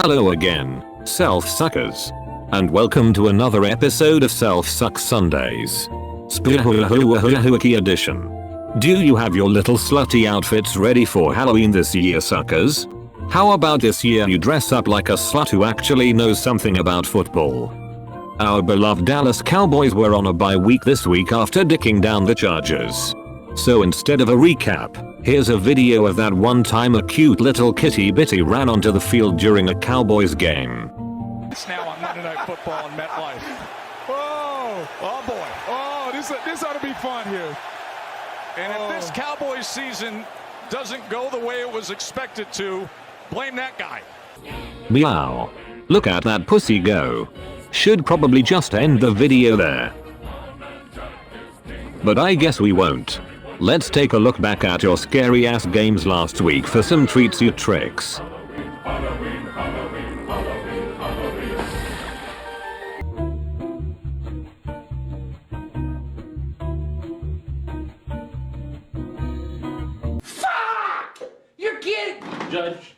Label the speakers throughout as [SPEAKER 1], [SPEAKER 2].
[SPEAKER 1] Hello again, Self Suckers. And welcome to another episode of Self Suck Sundays. Spooky edition. Do you have your little slutty outfits ready for Halloween this year, suckers? How about this year you dress up like a slut who actually knows something about football? Our beloved Dallas Cowboys were on a bye week this week after dicking down the Chargers. So instead of a recap, here's a video of that one time a cute little kitty bitty ran onto the field during a Cowboys game.
[SPEAKER 2] It's now on Monday Night Football in MetLife. Oh boy. Oh, this ought to be fun here. And if this Cowboys season doesn't go the way it was expected to, blame that guy.
[SPEAKER 1] Meow. Look at that pussy go. Should probably just end the video there. But I guess we won't. Let's take a look back at your scary ass games last week for some treats you tricks.
[SPEAKER 3] Fuck! You're kidding!
[SPEAKER 4] Judge.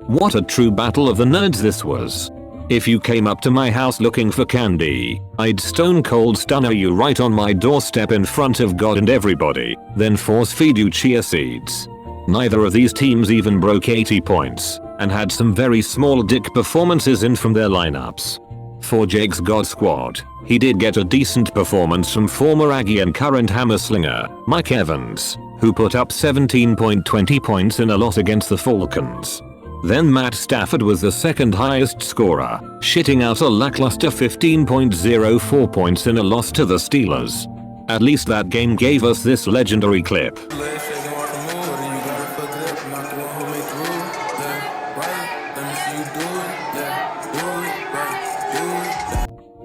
[SPEAKER 1] What a true battle of the nerds this was. If you came up to my house looking for candy, I'd stone cold stunner you right on my doorstep in front of God and everybody, then force feed you chia seeds. Neither of these teams even broke 80 points, and had some very small dick performances in from their lineups. For Jake's God Squad, he did get a decent performance from former Aggie and current Hammer Slinger, Mike Evans, who put up 17.20 points in a loss against the Falcons. Then Matt Stafford was the second highest scorer, shitting out a lackluster 15.04 points in a loss to the Steelers. At least that game gave us this legendary clip.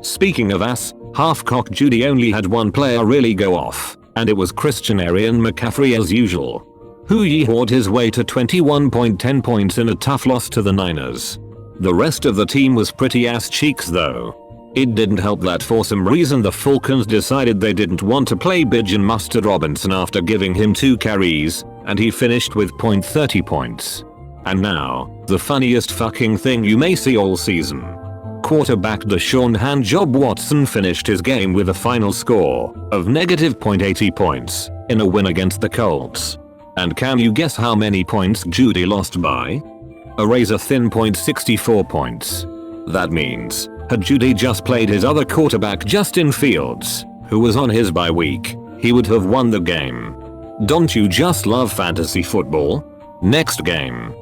[SPEAKER 1] Speaking of ass, half-cock Judy only had one player really go off, and it was Christian Arian McCaffrey as usual, who yeehawed his way to 21.10 points in a tough loss to the Niners. The rest of the team was pretty ass cheeks though. It didn't help that for some reason the Falcons decided they didn't want to play Bijan Mustard Robinson after giving him 2 carries, and he finished with .30 points. And now, the funniest fucking thing you may see all season. Quarterback Deshaun Handjob Watson finished his game with a final score of -.80 points in a win against the Colts. And can you guess how many points Judy lost by? A razor-thin .64 points. That means, had Judy just played his other quarterback Justin Fields, who was on his bye week, he would have won the game. Don't you just love fantasy football? Next game.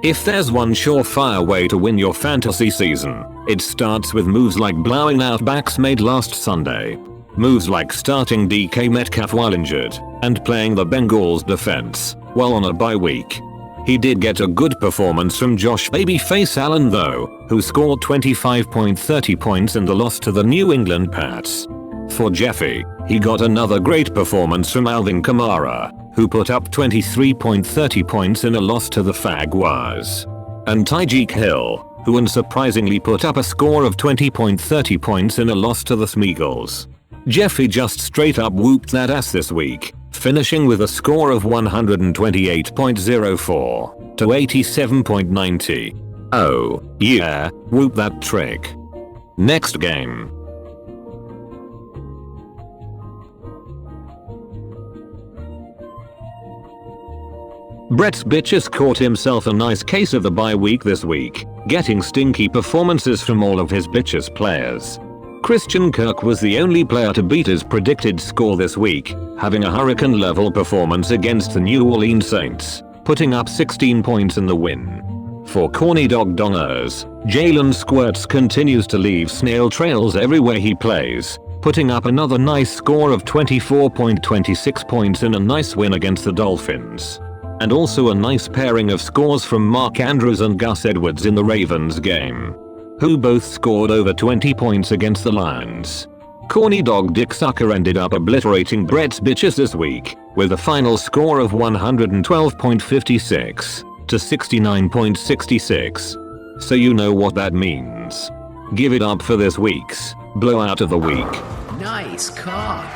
[SPEAKER 1] If there's one surefire way to win your fantasy season, it starts with moves like blowing out backs made last Sunday. Moves like starting DK Metcalf while injured, and playing the Bengals defense while on a bye week. He did get a good performance from Josh Babyface Allen though, who scored 25.30 points in the loss to the New England Pats. For Jeffy, he got another great performance from Alvin Kamara, who put up 23.30 points in a loss to the Jaguars. And Tyreek Hill, who unsurprisingly put up a score of 20.30 points in a loss to the Smeagol's. Jeffy just straight up whooped that ass this week, finishing with a score of 128.04 to 87.90. Oh, yeah, whoop that trick. Next game. Brett's bitches caught himself a nice case of the bye week this week, getting stinky performances from all of his bitches players. Christian Kirk was the only player to beat his predicted score this week, having a hurricane-level performance against the New Orleans Saints, putting up 16 points in the win. For corny dog dongers, Jalen Squirts continues to leave snail trails everywhere he plays, putting up another nice score of 24.26 points in a nice win against the Dolphins. And also a nice pairing of scores from Mark Andrews and Gus Edwards in the Ravens game, who both scored over 20 points against the Lions. Corny dog dick sucker ended up obliterating Brett's bitches this week with a final score of 112.56 to 69.66. So you know what that means. Give it up for this week's blowout of the week.
[SPEAKER 3] Nice cock.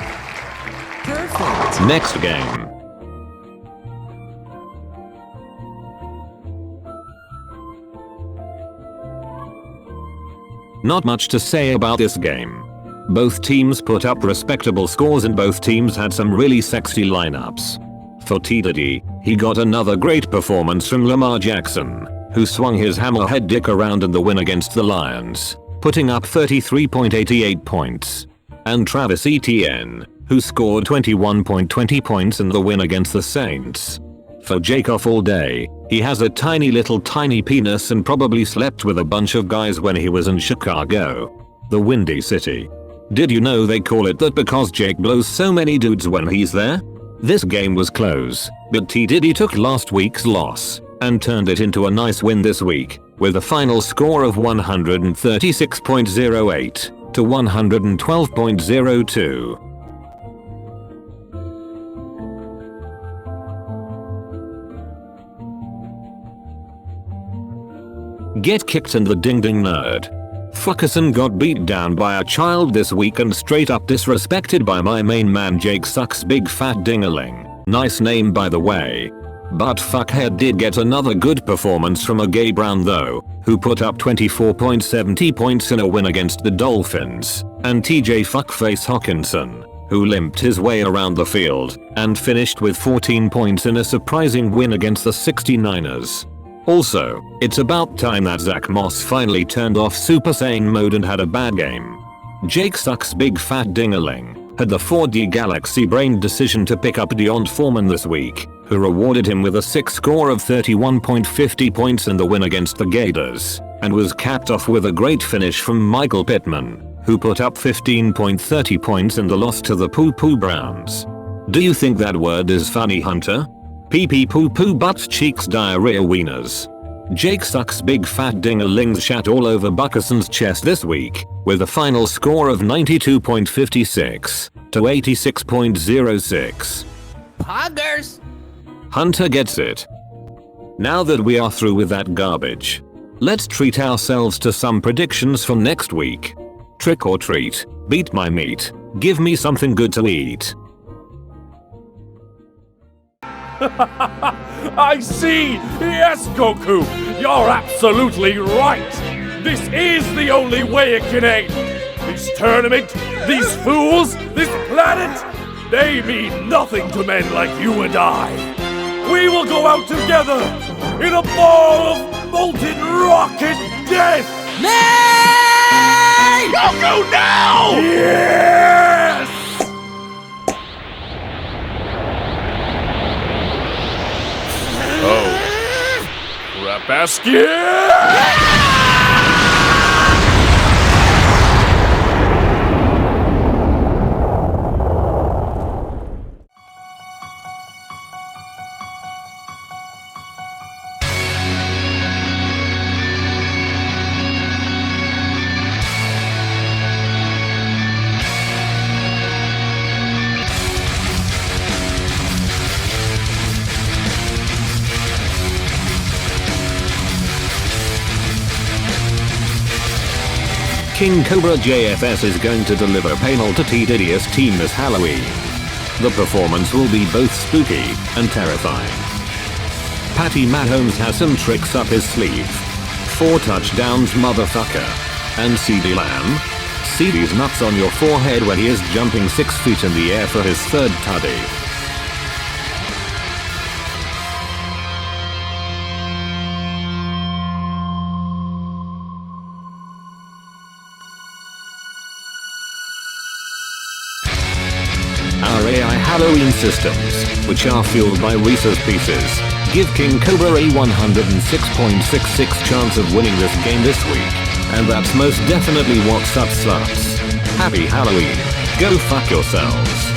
[SPEAKER 3] Perfect.
[SPEAKER 1] Next game. Not much to say about this game. Both teams put up respectable scores and both teams had some really sexy lineups. For T. Diddy, he got another great performance from Lamar Jackson, who swung his hammerhead dick around in the win against the Lions, putting up 33.88 points. And Travis Etienne, who scored 21.20 points in the win against the Saints. For Jake Off all day, he has a tiny penis and probably slept with a bunch of guys when he was in Chicago, the Windy City. Did you know they call it that because Jake blows so many dudes when he's there? This game was close, but T. Diddy took last week's loss and turned it into a nice win this week with a final score of 136.08 to 112.02. Get kicked in the ding ding nerd. Fuckerson got beat down by a child this week and straight up disrespected by my main man Jake Sucks Big Fat Dingaling. Nice name by the way. But fuckhead did get another good performance from a Gay Brown though, who put up 24.70 points in a win against the Dolphins, and TJ Fuckface Hawkinson, who limped his way around the field and finished with 14 points in a surprising win against the 69ers. Also, it's about time that Zach Moss finally turned off Super Saiyan mode and had a bad game. Jake Sucks Big Fat Dingaling had the 4D Galaxy brain decision to pick up Deont Foreman this week, who rewarded him with a sick score of 31.50 points in the win against the Gators, and was capped off with a great finish from Michael Pittman, who put up 15.30 points in the loss to the Poo Poo Browns. Do you think that word is funny, Hunter? Pee pee poo poo butt cheeks diarrhea wieners. Jake Sucks Big Fat Dingalings shat all over Buckerson's chest this week with a final score of 92.56 to 86.06.
[SPEAKER 3] Poggers.
[SPEAKER 1] Hunter gets it. Now that we are through with that garbage, let's treat ourselves to some predictions for next week. Trick or treat, beat my meat, give me something good to eat.
[SPEAKER 4] I see! Yes, Goku! You're absolutely right! This is the only way it can end! This tournament, these fools, this planet, they mean nothing to men like you and I! We will go out together in a ball of molten rocket death!
[SPEAKER 3] Nay!
[SPEAKER 4] Goku, now! Yes! Oh. Rapaskin!
[SPEAKER 1] King Cobra JFS is going to deliver Painel to T. Diddy's team this Halloween. The performance will be both spooky and terrifying. Patty Mahomes has some tricks up his sleeve. 4 touchdowns motherfucker. And CeeDee Lamb? CeeDee's nuts on your forehead when he is jumping 6 feet in the air for his 3rd tutty. Our AI Halloween systems, which are fueled by Reese's Pieces, give King Cobra a 106.66 chance of winning this game this week. And that's most definitely what's up, sluts. Happy Halloween. Go fuck yourselves.